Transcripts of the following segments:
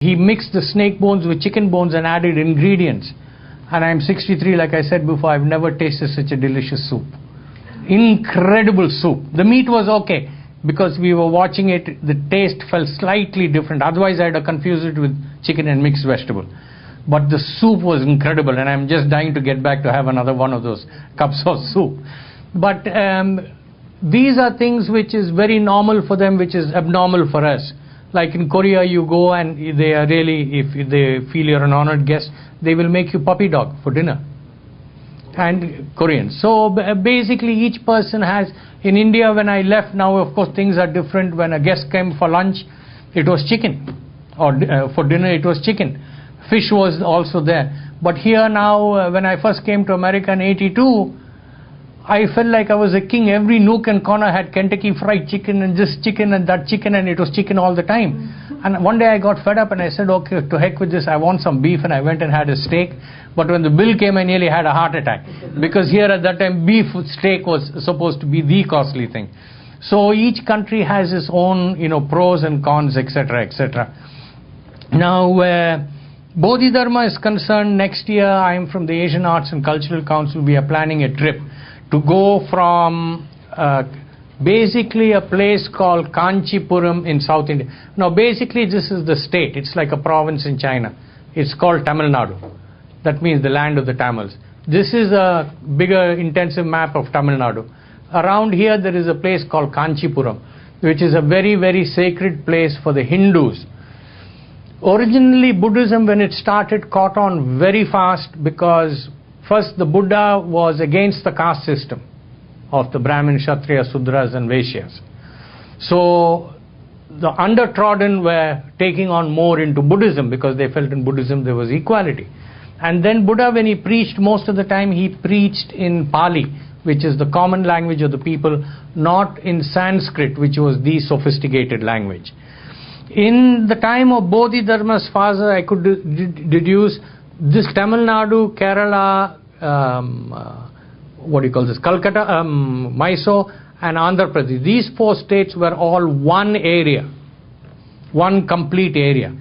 He mixed the snake bones with chicken bones and added ingredients. And I'm 63, like I said before, I've never tasted such a delicious soup. Incredible soup. The meat was okay, because we were watching it, the taste felt slightly different. Otherwise, I'd have confused it with chicken and mixed vegetable. But the soup was incredible, and I'm just dying to get back to have another one of those cups of soup. But these are things which is very normal for them, which is abnormal for us. Like in Korea, you go and they are really, if they feel you're an honored guest, they will make you puppy dog for dinner. And Koreans. So basically each person has, in India when I left, now of course things are different. When a guest came for lunch, it was chicken. Or for dinner, it was chicken. Fish was also there. But here now, when I first came to America in '82, I felt like I was a king. Every nook and corner had Kentucky Fried Chicken and this chicken and that chicken, and it was chicken all the time. And one day I got fed up and I said, okay, to heck with this, I want some beef, and I went and had a steak. But when the bill came, I nearly had a heart attack, because here at that time beef steak was supposed to be the costly thing. So each country has its own, pros and cons, etc., etc. Now, where Bodhidharma is concerned, next year I am from the Asian Arts and Cultural Council. We are planning a trip to go from basically a place called Kanchipuram in South India. Now basically this is the state. It's like a province in China. It's called Tamil Nadu. That means the land of the Tamils. This is a bigger intensive map of Tamil Nadu. Around here there is a place called Kanchipuram, which is a very, very sacred place for the Hindus. Originally Buddhism, when it started, caught on very fast, because first the Buddha was against the caste system of the Brahmin, Kshatriya, Sudras and Vaishyas. So the undertrodden were taking on more into Buddhism, because they felt in Buddhism there was equality. And then Buddha, when he preached, most of the time he preached in Pali, which is the common language of the people, not in Sanskrit, which was the sophisticated language. In the time of Bodhidharma's father, I could deduce this Tamil Nadu, Kerala, Calcutta, Mysore and Andhra Pradesh. These four states were all one area, one complete area.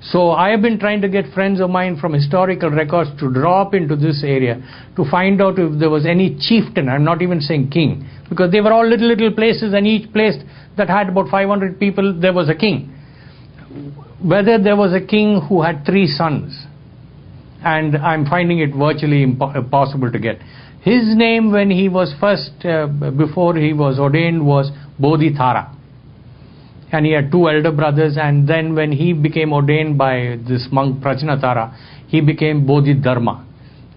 So I have been trying to get friends of mine from historical records to drop into this area to find out if there was any chieftain. I'm not even saying king, because they were all little places, and each place that had about 500 people, there was a king. Whether there was a king who had 3 sons, and I'm finding it virtually impossible to get. His name, when he was first, before he was ordained, was Bodhithara. And he had 2 elder brothers, and then when he became ordained by this monk Prajnatara, he became Bodhidharma.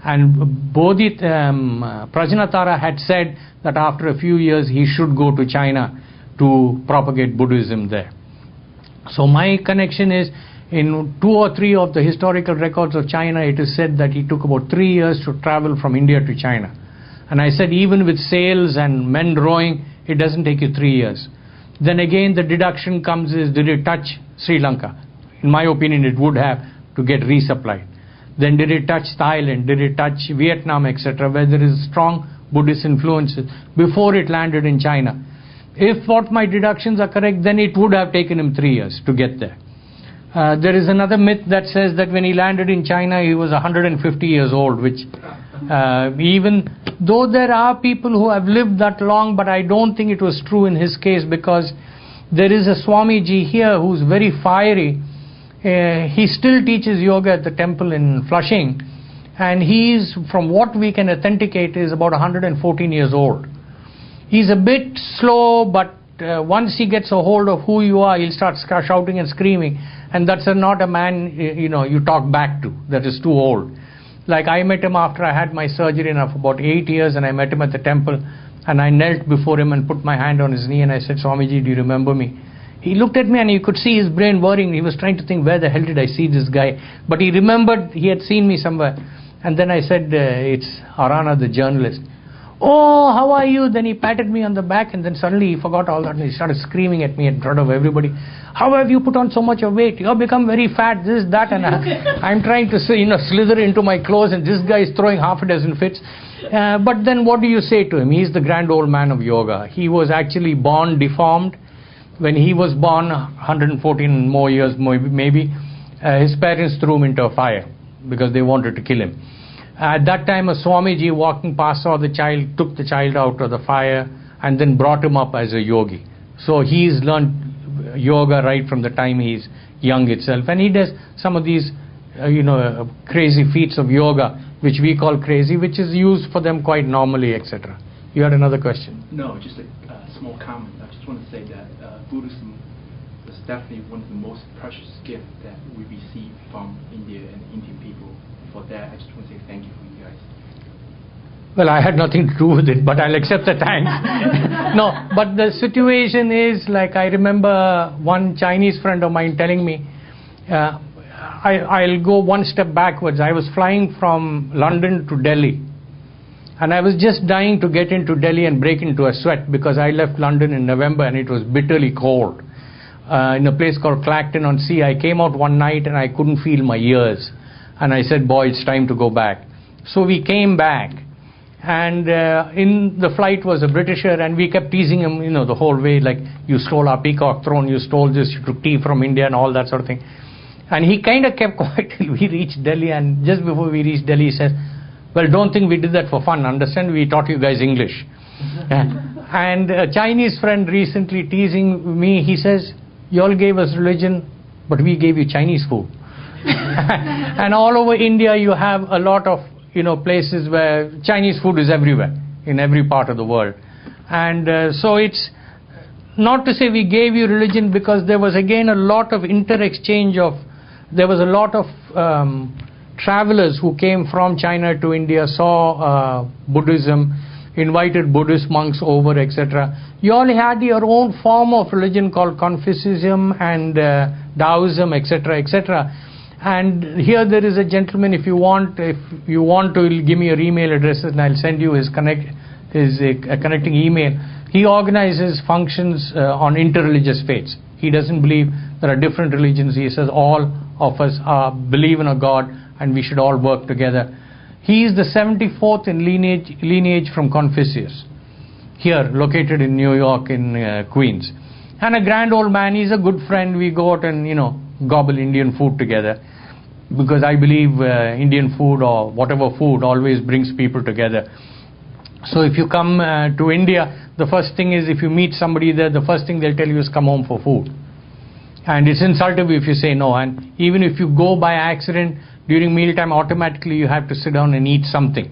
And Prajnatara had said that after a few years he should go to China to propagate Buddhism there. So my connection is, in 2 or 3 of the historical records of China, it is said that he took about 3 years to travel from India to China. And I said, even with sails and men rowing, it doesn't take you 3 years. Then again the deduction comes is, did it touch Sri Lanka? In my opinion, it would have, to get resupplied. Then did it touch Thailand? Did it touch Vietnam, etc., where there is strong Buddhist influences, before it landed in China? If what my deductions are correct, then it would have taken him 3 years to get there. There is another myth that says that when he landed in China, he was 150 years old, which even though there are people who have lived that long, but I don't think it was true in his case, because there is a Swamiji here who's very fiery. He still teaches yoga at the temple in Flushing, and he's, from what we can authenticate, is about 114 years old. He's a bit slow, but once he gets a hold of who you are, he'll start shouting and screaming, and that's not a man you talk back to. That is too old. Like, I met him after I had my surgery of about 8 years, and I met him at the temple, and I knelt before him and put my hand on his knee, and I said, Swamiji, do you remember me? He looked at me and you could see his brain whirring. He was trying to think, where the hell did I see this guy? But he remembered he had seen me somewhere. And then I said, it's Arana, the journalist. Oh, how are you? Then he patted me on the back, and then suddenly he forgot all that and he started screaming at me in front of everybody. How have you put on so much of weight? You have become very fat, this, that, and I'm trying to slither into my clothes, and this guy is throwing half a dozen fits. But then what do you say to him? He's the grand old man of yoga. He was actually born deformed. When he was born, 114 more years maybe, his parents threw him into a fire because they wanted to kill him. At that time, a Swamiji walking past saw the child, took the child out of the fire, and then brought him up as a yogi. So he's learned yoga right from the time he's young itself, and he does some of these crazy feats of yoga which we call crazy, which is used for them quite normally, etc. You had another question? No, just a small comment. I just want to say that Buddhism was definitely one of the most precious gifts that we received from India and Indian people. For that, I just want to say thank you for you guys. Well, I had nothing to do with it, but I'll accept the thanks. No, but the situation is, like, I remember one Chinese friend of mine telling me, I'll go one step backwards. I was flying from London to Delhi, and I was just dying to get into Delhi and break into a sweat because I left London in November and it was bitterly cold. In a place called Clacton-on-Sea, I came out one night and I couldn't feel my ears. And I said, boy, it's time to go back. So we came back, and in the flight was a Britisher, and we kept teasing him, the whole way, like, you stole our peacock throne, you stole this, you took tea from India, and all that sort of thing. And he kind of kept quiet till we reached Delhi, and just before we reached Delhi, he said, well, don't think we did that for fun, understand? We taught you guys English. And a Chinese friend recently teasing me, he says, you all gave us religion, but we gave you Chinese food. And all over India you have a lot of places where Chinese food is everywhere, in every part of the world. And so it's not to say we gave you religion, because there was again a lot of inter-exchange of, there was a lot of travelers who came from China to India, saw Buddhism, invited Buddhist monks over, etc. You all had your own form of religion called Confucianism and Taoism, etc., etc. And here there is a gentleman, if you want to give me your email addresses and I'll send you his connecting email. He organizes functions on interreligious faiths. He doesn't believe there are different religions. He says all of us believe in a God and we should all work together. He is the 74th in lineage from Confucius, here located in New York in Queens. And a grand old man, he's a good friend. We go out and gobble Indian food together, because I believe Indian food or whatever food always brings people together. So if you come to India, the first thing is, if you meet somebody there, the first thing they'll tell you is come home for food. And it's insulting if you say no. And even if you go by accident during mealtime, automatically you have to sit down and eat something.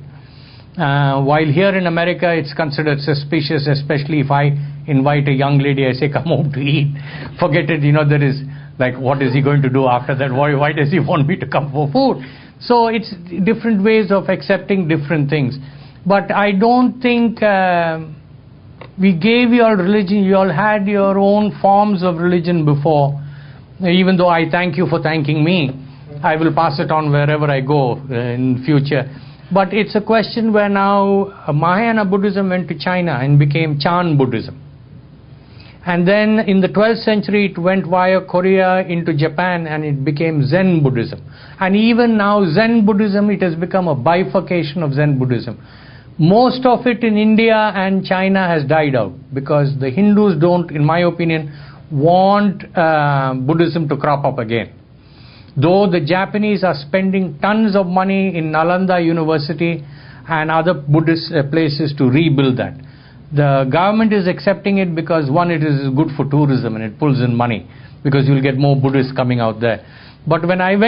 While here in America it's considered suspicious, especially if I invite a young lady, I say come home to eat. Forget it, there is, like, what is he going to do after that? Why does he want me to come for food? So it's different ways of accepting different things. But I don't think we gave you all religion. You all had your own forms of religion before. Even though I thank you for thanking me, I will pass it on wherever I go in future. But it's a question where now Mahayana Buddhism went to China and became Chan Buddhism. And then in the 12th century it went via Korea into Japan and it became Zen Buddhism. And even now Zen Buddhism, it has become a bifurcation of Zen Buddhism. Most of it in India and China has died out, because the Hindus don't, in my opinion, want Buddhism to crop up again. Though the Japanese are spending tons of money in Nalanda University and other Buddhist places to rebuild that. The government is accepting it because, one, it is good for tourism and it pulls in money, because you'll get more Buddhists coming out there. But when I went